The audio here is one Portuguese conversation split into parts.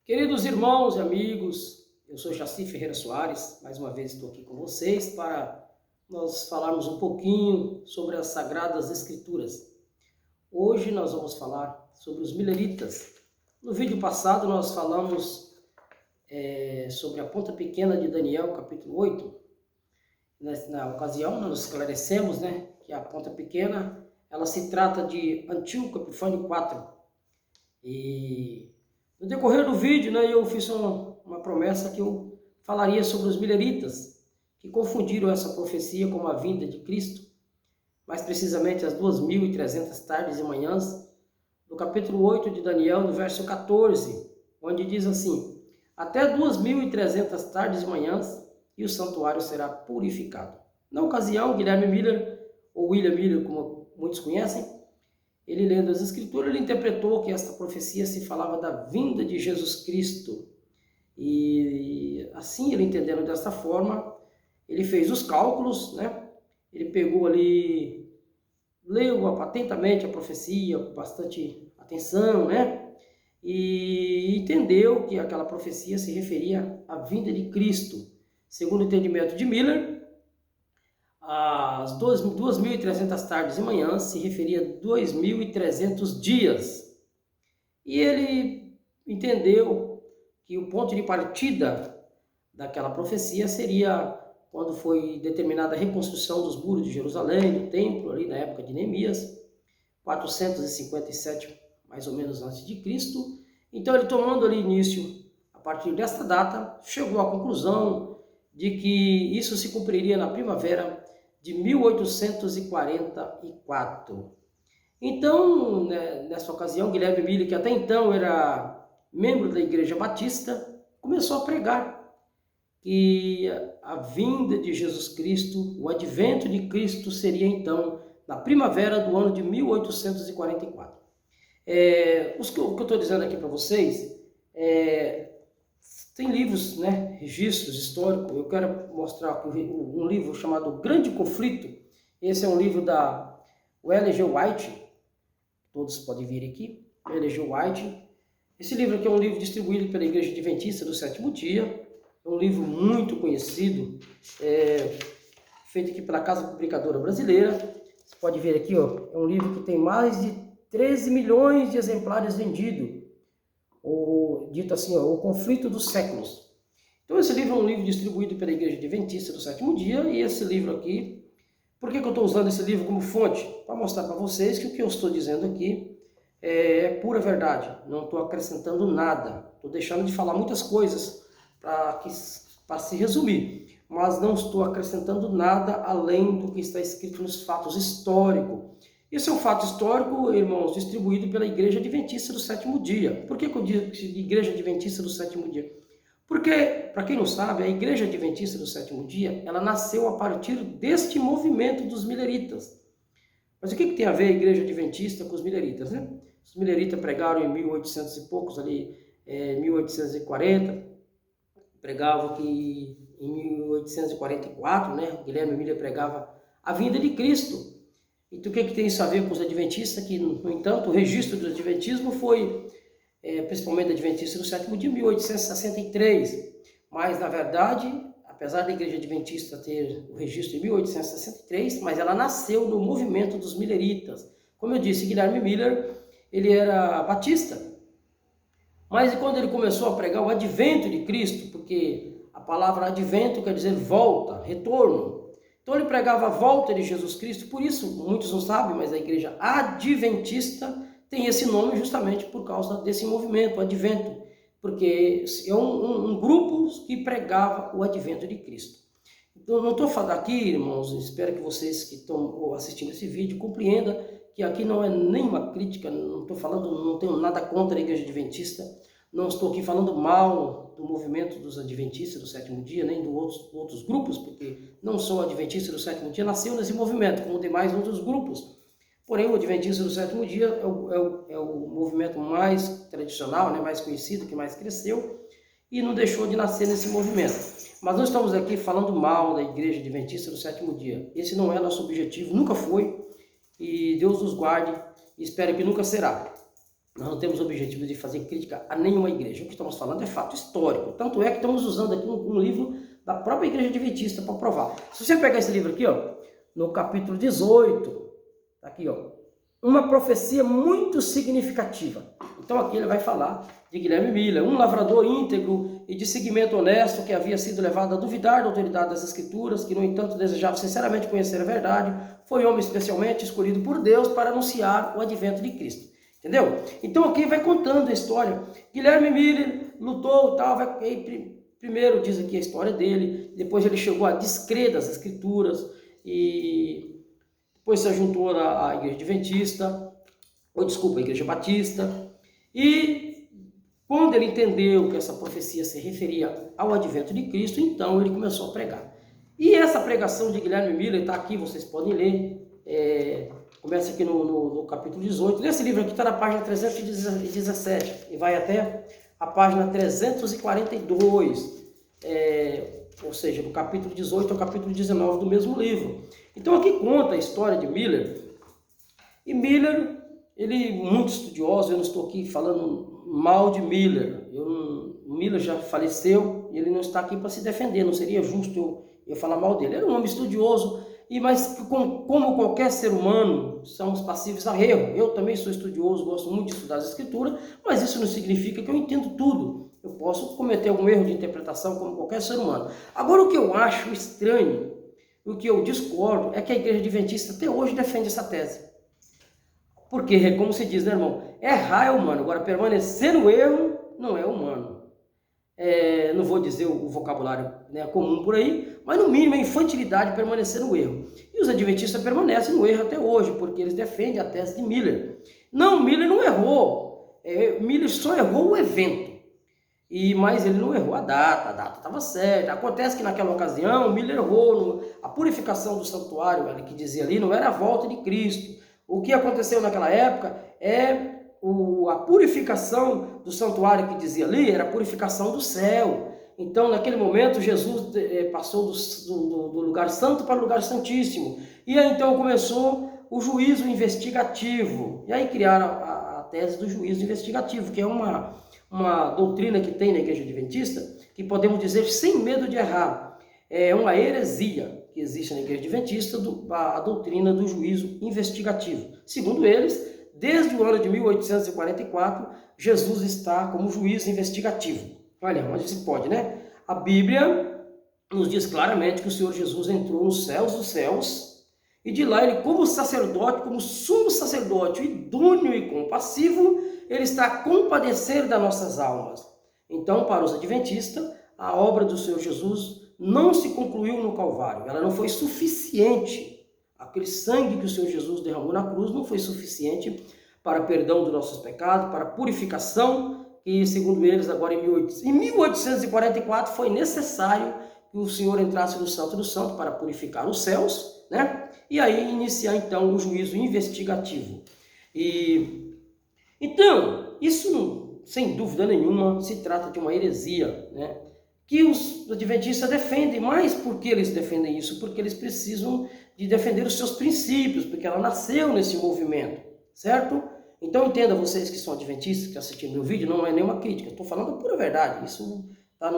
Queridos irmãos e amigos, eu sou Jaci Ferreira Soares, mais uma vez estou aqui com vocês para nós falarmos um pouquinho sobre as Sagradas Escrituras. Hoje nós vamos falar sobre os mileritas. No vídeo passado nós falamos sobre a ponta pequena de Daniel, capítulo 8. Na ocasião nós esclarecemos que a ponta pequena ela se trata de Antíoco Epifânio IV. E no decorrer do vídeo, eu fiz uma promessa que eu falaria sobre os mileritas, que confundiram essa profecia com a vinda de Cristo, mais precisamente as 2.300 tardes e manhãs, do capítulo 8 de Daniel, no verso 14, onde diz assim: até 2.300 tardes e manhãs, e o santuário será purificado. Na ocasião, Guilherme Miller, ou William Miller, como muitos conhecem, ele lendo as Escrituras, ele interpretou que esta profecia se falava da vinda de Jesus Cristo. E assim, ele entendendo desta forma, ele fez os cálculos, ele pegou ali, leu atentamente a profecia, com bastante atenção, e entendeu que aquela profecia se referia à vinda de Cristo. Segundo o entendimento de Miller, as 2.300 tardes e manhãs se referia a 2.300 dias. E ele entendeu que o ponto de partida daquela profecia seria quando foi determinada a reconstrução dos muros de Jerusalém, do templo, ali na época de Neemias, 457 mais ou menos antes de Cristo. Então ele, tomando ali início a partir desta data, chegou à conclusão de que isso se cumpriria na primavera de 1844. Então, nessa ocasião, Guilherme Miller, que até então era membro da Igreja Batista, começou a pregar que a vinda de Jesus Cristo, o advento de Cristo, seria então na primavera do ano de 1844. O que eu estou dizendo aqui para vocês, tem livros, registros históricos. Eu quero mostrar um livro chamado Grande Conflito. Esse é um livro da Ellen G. White, todos podem ver aqui, Ellen G. White. Esse livro aqui é um livro distribuído pela Igreja Adventista do Sétimo Dia, é um livro muito conhecido, feito aqui pela Casa Publicadora Brasileira. Você pode ver aqui, é um livro que tem mais de 13 milhões de exemplares vendidos, ou dito assim, o conflito dos séculos. Então esse livro é um livro distribuído pela Igreja Adventista do Sétimo Dia, e esse livro aqui, por que eu estou usando esse livro como fonte? Para mostrar para vocês que o que eu estou dizendo aqui é pura verdade, não estou acrescentando nada, estou deixando de falar muitas coisas para se resumir, mas não estou acrescentando nada além do que está escrito nos fatos históricos. Esse é um fato histórico, irmãos, distribuído pela Igreja Adventista do Sétimo Dia. Por que eu digo Igreja Adventista do Sétimo Dia? Porque, para quem não sabe, a Igreja Adventista do Sétimo Dia, ela nasceu a partir deste movimento dos mileritas. Mas o que tem a ver a Igreja Adventista com os mileritas, Os mileritas pregaram em 1800 e poucos, ali, 1840, pregavam que em 1844, Guilherme Miller pregava a vinda de Cristo. Então o que tem isso a ver com os adventistas? Que, no entanto, o registro do adventismo foi, principalmente do adventista do sétimo dia, 1863. Mas, na verdade, apesar da Igreja Adventista ter o registro em 1863, mas ela nasceu no movimento dos mileritas. Como eu disse, Guilherme Miller, ele era batista. Mas quando ele começou a pregar o advento de Cristo, porque a palavra advento quer dizer volta, retorno. Então ele pregava a volta de Jesus Cristo, por isso, muitos não sabem, mas a Igreja Adventista tem esse nome justamente por causa desse movimento, o advento, porque é um grupo que pregava o advento de Cristo. Então, não estou falando aqui, irmãos, espero que vocês que estão assistindo esse vídeo compreendam que aqui não é nenhuma crítica, não estou falando, não tenho nada contra a Igreja Adventista, não estou aqui falando mal do movimento dos Adventistas do Sétimo Dia, nem de outros grupos, porque não sou Adventista do Sétimo Dia, nasceu nesse movimento, como demais outros grupos. Porém, o Adventista do Sétimo Dia é o movimento mais tradicional, mais conhecido, que mais cresceu, e não deixou de nascer nesse movimento. Mas não estamos aqui falando mal da Igreja Adventista do Sétimo Dia. Esse não é nosso objetivo, nunca foi, e Deus nos guarde, e espero que nunca será. Nós não temos o objetivo de fazer crítica a nenhuma igreja. O que estamos falando é fato histórico. Tanto é que estamos usando aqui um livro da própria Igreja Adventista para provar. Se você pegar esse livro aqui, ó, no capítulo 18, tá aqui, ó, uma profecia muito significativa. Então aqui ele vai falar de Guilherme Miller, um lavrador íntegro e de seguimento honesto que havia sido levado a duvidar da autoridade das Escrituras, que no entanto desejava sinceramente conhecer a verdade, foi homem especialmente escolhido por Deus para anunciar o advento de Cristo. Entendeu? Então aqui vai contando a história. Guilherme Miller lutou e tal, primeiro diz aqui a história dele, depois ele chegou a descrer das Escrituras e depois se juntou à Igreja Adventista, a Igreja Batista, e quando ele entendeu que essa profecia se referia ao advento de Cristo, então ele começou a pregar. E essa pregação de Guilherme Miller está aqui, vocês podem ler, começa aqui no capítulo 18. Nesse livro aqui está na página 317 e vai até a página 342, ou seja, do capítulo 18 ao capítulo 19 do mesmo livro. Então aqui conta a história de Miller. E Miller, ele muito estudioso, eu não estou aqui falando mal de Miller. Miller já faleceu e ele não está aqui para se defender, não seria justo eu falar mal dele. Ele era um homem estudioso, mas como qualquer ser humano, somos passíveis a erro. Eu também sou estudioso, gosto muito de estudar as Escrituras, mas isso não significa que eu entendo tudo. Eu posso cometer algum erro de interpretação como qualquer ser humano. Agora, o que eu acho estranho, o que eu discordo, é que a Igreja Adventista até hoje defende essa tese. Porque, como se diz, né, irmão? Errar é humano, agora permanecer no erro não é humano. Não vou dizer o vocabulário, né, comum por aí, mas no mínimo a infantilidade permanecer no erro. E os adventistas permanecem no erro até hoje, porque eles defendem a tese de Miller. Não, Miller não errou. Miller só errou o evento. Mas ele não errou a data estava certa. Acontece que naquela ocasião Miller errou a purificação do santuário, ele que dizia ali, não era a volta de Cristo. O que aconteceu naquela época a purificação do santuário que dizia ali, era a purificação do céu. Então, naquele momento, Jesus passou do lugar santo para o lugar santíssimo. E aí, então, começou o juízo investigativo. E aí criaram a tese do juízo investigativo, que é uma doutrina que tem na Igreja Adventista, que podemos dizer, sem medo de errar, é uma heresia que existe na Igreja Adventista, a doutrina do juízo investigativo. Segundo eles, desde o ano de 1844, Jesus está como juiz investigativo. Olha, onde se pode, né? A Bíblia nos diz claramente que o Senhor Jesus entrou nos céus dos céus, e de lá ele, como sacerdote, como sumo sacerdote, idôneo e compassivo, ele está a compadecer das nossas almas. Então, para os adventistas, a obra do Senhor Jesus não se concluiu no Calvário, ela não foi suficiente. Aquele sangue que o Senhor Jesus derramou na cruz não foi suficiente para perdão dos nossos pecados, para purificação, e segundo eles, agora em 1844 foi necessário que o Senhor entrasse no Santo do Santo para purificar os céus, né? E aí iniciar então o juízo investigativo. Então, isso sem dúvida nenhuma se trata de uma heresia, né? Que os adventistas defendem. Mas por que eles defendem isso? Porque eles precisam de defender os seus princípios, porque ela nasceu nesse movimento, certo? Então entenda, vocês que são adventistas, que assistiram meu vídeo, não é nenhuma crítica, estou falando a pura verdade, isso está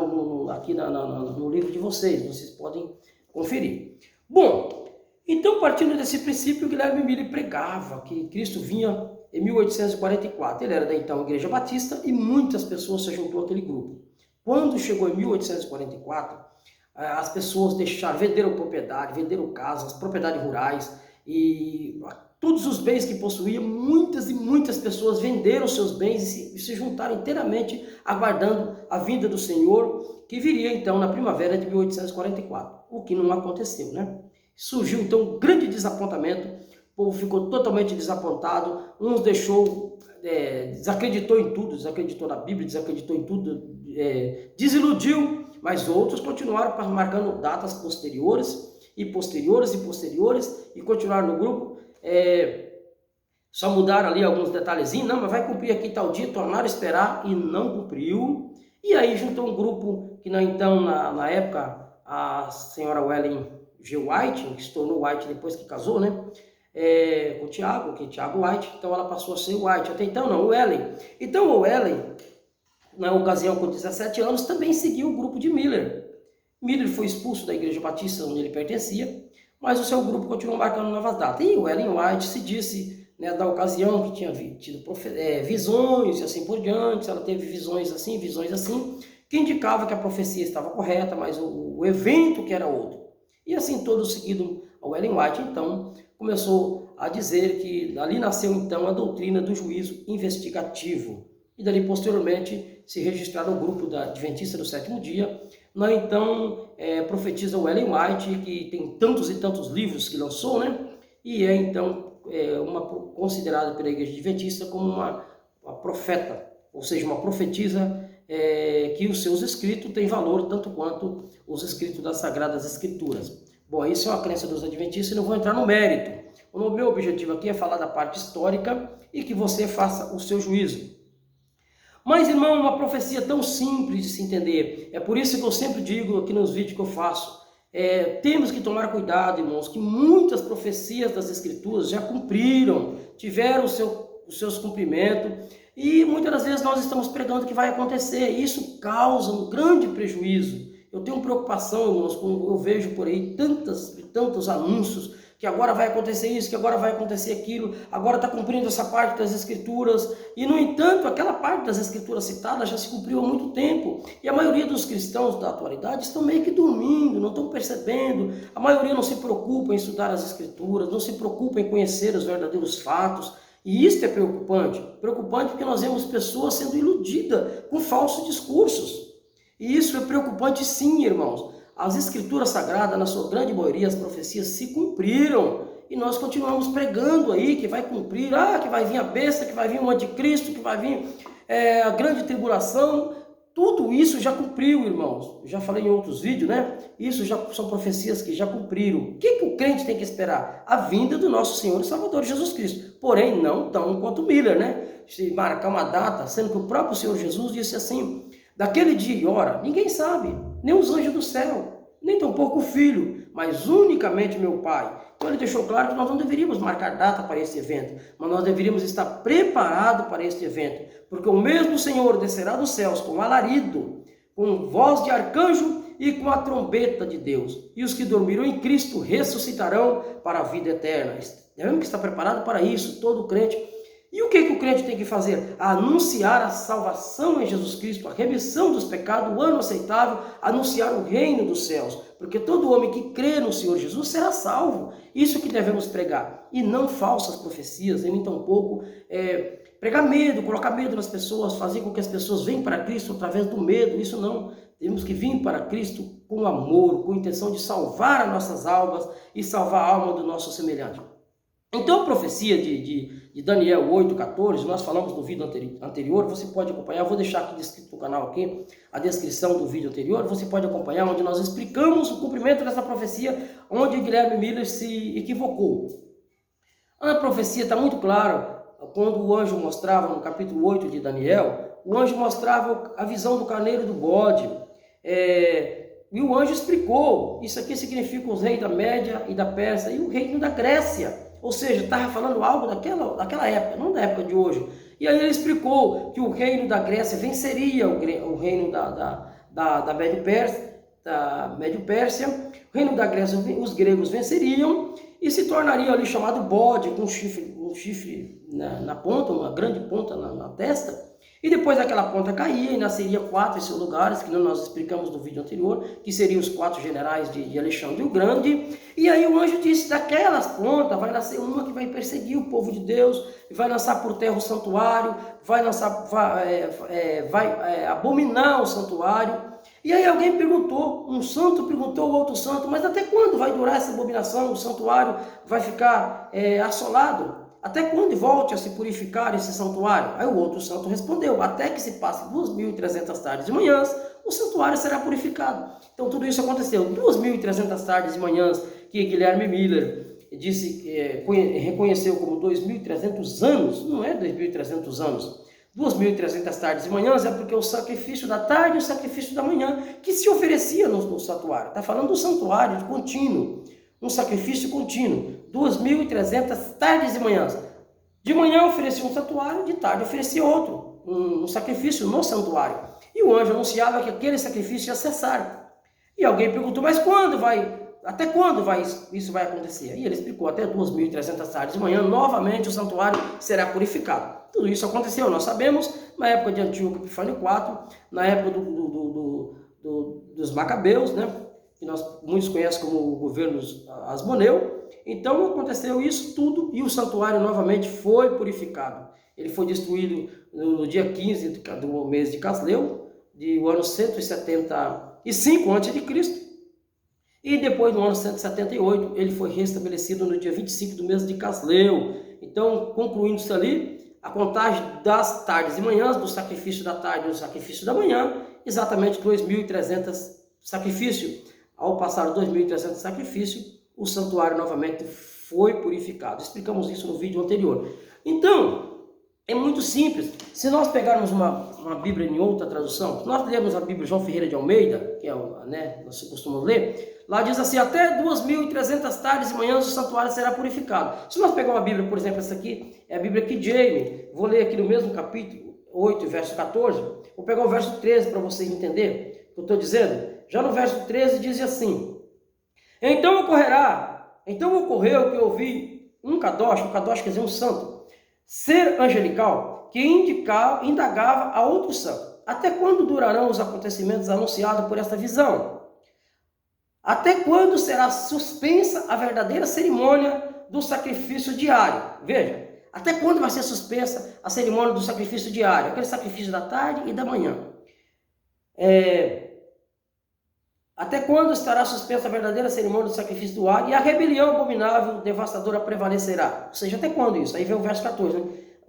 aqui no livro de vocês podem conferir. Bom, então partindo desse princípio, Guilherme Miller pregava que Cristo vinha em 1844, ele era da então Igreja Batista e muitas pessoas se juntou àquele grupo. Quando chegou em 1844, as pessoas venderam propriedade, venderam casas, propriedades rurais e todos os bens que possuíam. Muitas e muitas pessoas venderam seus bens e se juntaram inteiramente aguardando a vinda do Senhor, que viria então na primavera de 1844, o que não aconteceu, né? Surgiu então um grande desapontamento, o povo ficou totalmente desapontado, uns desacreditou em tudo, desacreditou na Bíblia, desacreditou em tudo, desiludiu, mas outros continuaram marcando datas posteriores e continuaram no grupo, só mudaram ali alguns detalhezinhos, não, mas vai cumprir aqui tal dia, tornaram a esperar e não cumpriu. E aí juntou um grupo que na época a senhora Ellen G. White, que se tornou White depois que casou, né? com o Tiago, que é Tiago White, então ela passou a ser White. Até então não, o Ellen. Então o Ellen, na ocasião com 17 anos, também seguiu o grupo de Miller. Miller foi expulso da Igreja Batista onde ele pertencia, mas o seu grupo continuou marcando novas datas. E o Ellen White se disse, né, da ocasião que tinha tido visões e assim por diante, ela teve visões assim, que indicava que a profecia estava correta, mas o evento que era outro. E assim todos seguindo ao Ellen White, então, começou a dizer que ali nasceu então a doutrina do juízo investigativo. E dali posteriormente se registraram o grupo da Adventista do Sétimo Dia. Nós então profetiza o Ellen White, que tem tantos e tantos livros que lançou, né? E é então considerada pela Igreja Adventista como uma profeta, ou seja, uma profetisa que os seus escritos têm valor tanto quanto os escritos das Sagradas Escrituras. Bom, isso é uma crença dos Adventistas e não vou entrar no mérito. O meu objetivo aqui é falar da parte histórica e que você faça o seu juízo. Mas, irmão, uma profecia tão simples de se entender. É por isso que eu sempre digo aqui nos vídeos que eu faço. Temos que tomar cuidado, irmãos, que muitas profecias das Escrituras já cumpriram, tiveram os seus cumprimentos, e muitas das vezes nós estamos pregando que vai acontecer, e isso causa um grande prejuízo. Eu tenho preocupação, irmãos, quando eu vejo por aí tantos anúncios, que agora vai acontecer isso, que agora vai acontecer aquilo, agora está cumprindo essa parte das Escrituras, e no entanto, aquela parte das Escrituras citadas já se cumpriu há muito tempo, e a maioria dos cristãos da atualidade estão meio que dormindo, não estão percebendo, a maioria não se preocupa em estudar as Escrituras, não se preocupa em conhecer os verdadeiros fatos, e isso é preocupante porque nós vemos pessoas sendo iludidas com falsos discursos, e isso é preocupante sim, irmãos. As Escrituras Sagradas, na sua grande maioria, as profecias se cumpriram. E nós continuamos pregando aí que vai cumprir, que vai vir a besta, que vai vir o anticristo, que vai vir a grande tribulação. Tudo isso já cumpriu, irmãos. Já falei em outros vídeos, né? Isso já são profecias que já cumpriram. O que o crente tem que esperar? A vinda do nosso Senhor e Salvador Jesus Cristo. Porém, não tão quanto Miller, né? Se marcar uma data, sendo que o próprio Senhor Jesus disse assim: daquele dia e hora, ninguém sabe, nem os anjos do céu, nem tampouco o Filho, mas unicamente meu Pai. Então ele deixou claro que nós não deveríamos marcar data para esse evento, mas nós deveríamos estar preparados para este evento, porque o mesmo Senhor descerá dos céus com alarido, com voz de arcanjo e com a trombeta de Deus. E os que dormiram em Cristo ressuscitarão para a vida eterna. Devemos estar preparados para isso, todo crente. E o que o crente tem que fazer? Anunciar a salvação em Jesus Cristo, a remissão dos pecados, o ano aceitável, anunciar o reino dos céus. Porque todo homem que crê no Senhor Jesus será salvo. Isso que devemos pregar. E não falsas profecias, e nem tampouco pregar medo, colocar medo nas pessoas, fazer com que as pessoas venham para Cristo através do medo. Isso não. Temos que vir para Cristo com amor, com a intenção de salvar as nossas almas e salvar a alma do nosso semelhante. Então a profecia de Daniel 8,14, nós falamos no vídeo anterior, você pode acompanhar, vou deixar aqui descrito no canal aqui, a descrição do vídeo anterior, você pode acompanhar, onde nós explicamos o cumprimento dessa profecia, onde Guilherme Miller se equivocou. A profecia está muito clara, quando o anjo mostrava, no capítulo 8 de Daniel, o anjo mostrava a visão do carneiro e do bode, e o anjo explicou, isso aqui significa os reis da Média e da Pérsia, e o reino da Grécia. Ou seja, estava falando algo daquela época, não da época de hoje. E aí ele explicou que o reino da Grécia venceria o reino da Médio-Pérsia. O reino da Grécia, os gregos venceriam e se tornaria ali chamado bode, com um chifre na ponta, uma grande ponta na testa. E depois daquela ponta caía e nasceria 4 em seus lugares, que nós explicamos no vídeo anterior, que seriam os 4 generais de Alexandre o Grande. E aí o anjo disse, daquelas pontas vai nascer uma que vai perseguir o povo de Deus, vai lançar por terra o santuário, vai abominar o santuário. E aí alguém perguntou, um santo perguntou ao outro santo, mas até quando vai durar essa abominação? O santuário vai ficar assolado? Até quando volte a se purificar esse santuário? Aí o outro santo respondeu, até que se passe 2.300 tardes e manhãs, o santuário será purificado. Então tudo isso aconteceu. 2.300 tardes e manhãs que Guilherme Miller reconheceu como 2.300 anos, não é 2.300 anos. 2.300 tardes e manhãs é porque o sacrifício da tarde e o sacrifício da manhã que se oferecia no santuário. Está falando do santuário contínuo. Um sacrifício contínuo. 2.300 tardes e manhãs. De manhã oferecia um santuário, de tarde oferecia outro, um sacrifício no santuário. E o anjo anunciava que aquele sacrifício ia cessar. E alguém perguntou, mas até quando isso vai acontecer? E ele explicou, até 2.300 tardes de manhã, novamente o santuário será purificado. Tudo isso aconteceu, nós sabemos, na época de Antíoco Epifânio IV, na época dos Macabeus, né? Que muitos conhecem como o governo Asmoneu. Então aconteceu isso tudo e o santuário novamente foi purificado. Ele foi destruído no dia 15 do mês de Casleu, do ano 175 a.C., e depois, no ano 178, ele foi restabelecido no dia 25 do mês de Casleu. Então, concluindo-se ali, a contagem das tardes e manhãs, do sacrifício da tarde e do sacrifício da manhã, exatamente 2.300 sacrifícios. Ao passar 2.300 sacrifícios, o santuário novamente foi purificado. Explicamos isso no vídeo anterior. Então, é muito simples. Se nós pegarmos uma Bíblia em outra tradução, nós lemos a Bíblia João Ferreira de Almeida, que é nós costumamos ler, lá diz assim, até 2.300 tardes e manhãs o santuário será purificado. Se nós pegarmos uma Bíblia, por exemplo, essa aqui é a Bíblia King James, vou ler aqui no mesmo capítulo 8, verso 14, vou pegar o verso 13 para vocês entenderem o que eu estou dizendo. Já no verso 13 diz assim, então ocorreu que eu ouvi um Kadosh quer dizer um santo, ser angelical, que indagava a outro santo, até quando durarão os acontecimentos anunciados por esta visão? Até quando será suspensa a verdadeira cerimônia do sacrifício diário? Veja, até quando vai ser suspensa a cerimônia do sacrifício diário? Aquele sacrifício da tarde e da manhã. Até quando estará suspensa a verdadeira cerimônia do sacrifício do ar e a rebelião abominável, devastadora prevalecerá? Ou seja, até quando isso? Aí vem o verso 14, né?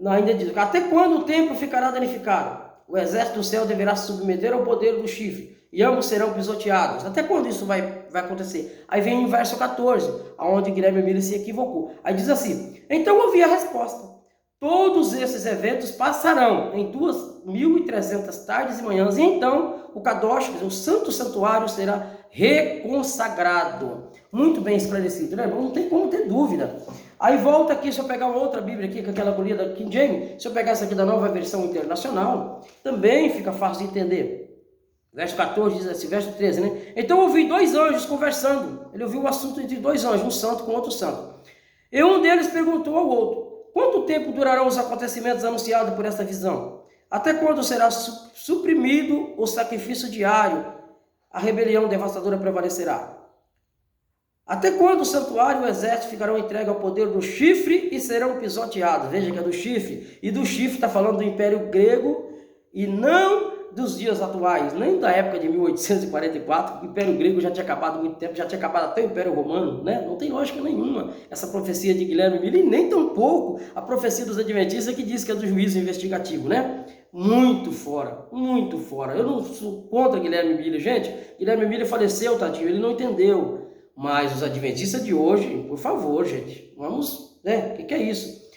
Ainda diz, até quando o templo ficará danificado? O exército do céu deverá se submeter ao poder do chifre, e ambos serão pisoteados. Até quando isso vai acontecer? Aí vem o verso 14, onde Guilherme Miller se equivocou. Aí diz assim, então eu ouvi a resposta. Todos esses eventos passarão em 2.300 tardes e manhãs, e então o Kadosh, o santo santuário, será reconsagrado. Muito bem esclarecido, né? Não tem como ter dúvida. Aí volta aqui, se eu pegar uma outra Bíblia aqui, com aquela agonia da King James, se eu pegar essa aqui da Nova Versão Internacional, também fica fácil de entender. Verso 14 diz assim, verso 13, né? Então eu ouvi dois anjos conversando. Ele ouviu o assunto entre dois anjos, um santo com outro santo. E um deles perguntou ao outro, quanto tempo durarão os acontecimentos anunciados por essa visão? Até quando será suprimido o sacrifício diário? A rebelião devastadora prevalecerá. Até quando o santuário e o exército ficarão entregues ao poder do chifre e serão pisoteados? Veja que é do chifre. E do chifre está falando do Império Grego e não dos dias atuais, nem da época de 1844, o Império Grego já tinha acabado há muito tempo, já tinha acabado até o Império Romano, né? Não tem lógica nenhuma essa profecia de Guilherme Miller, e nem tampouco a profecia dos Adventistas que diz que é do juízo investigativo, né? Muito fora, muito fora. Eu não sou contra Guilherme Miller, gente. Guilherme Miller faleceu, tadinho, ele não entendeu. Mas os Adventistas de hoje, por favor, gente, vamos, né? O que é isso?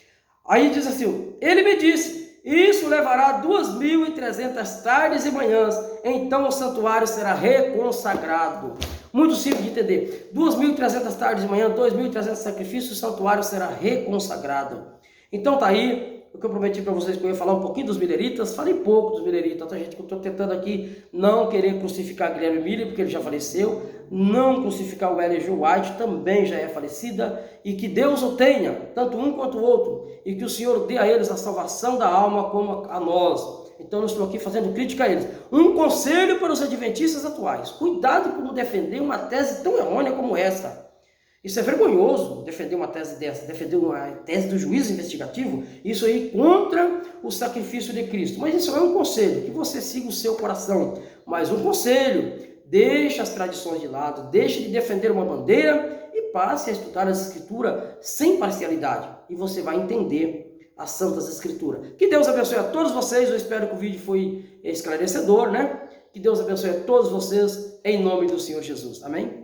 Aí diz assim, ele me disse, isso levará 2.300 tardes e manhãs, então o santuário será reconsagrado. Muito simples de entender. 2.300 tardes e manhãs, 2.300 sacrifícios, o santuário será reconsagrado. Então tá aí o que eu prometi para vocês que eu ia falar um pouquinho dos mileritas. Falei pouco dos mileritas, tá, gente? Eu estou tentando aqui não querer crucificar Guilherme Miller, porque ele já faleceu, não crucificar o Ellen G. White, também já é falecida, e que Deus o tenha, tanto um quanto o outro, e que o Senhor dê a eles a salvação da alma como a nós. Então eu estou aqui fazendo crítica a eles. Um conselho para os adventistas atuais: cuidado como defender uma tese tão errônea como essa. Isso é vergonhoso, defender uma tese dessa, defender uma tese do juízo investigativo, isso aí contra o sacrifício de Cristo. Mas isso é um conselho, que você siga o seu coração. Mas um conselho, deixe as tradições de lado, deixe de defender uma bandeira e passe a estudar as Escrituras sem parcialidade. E você vai entender as Santas Escrituras. Que Deus abençoe a todos vocês, eu espero que o vídeo foi esclarecedor, né? Que Deus abençoe a todos vocês, em nome do Senhor Jesus. Amém?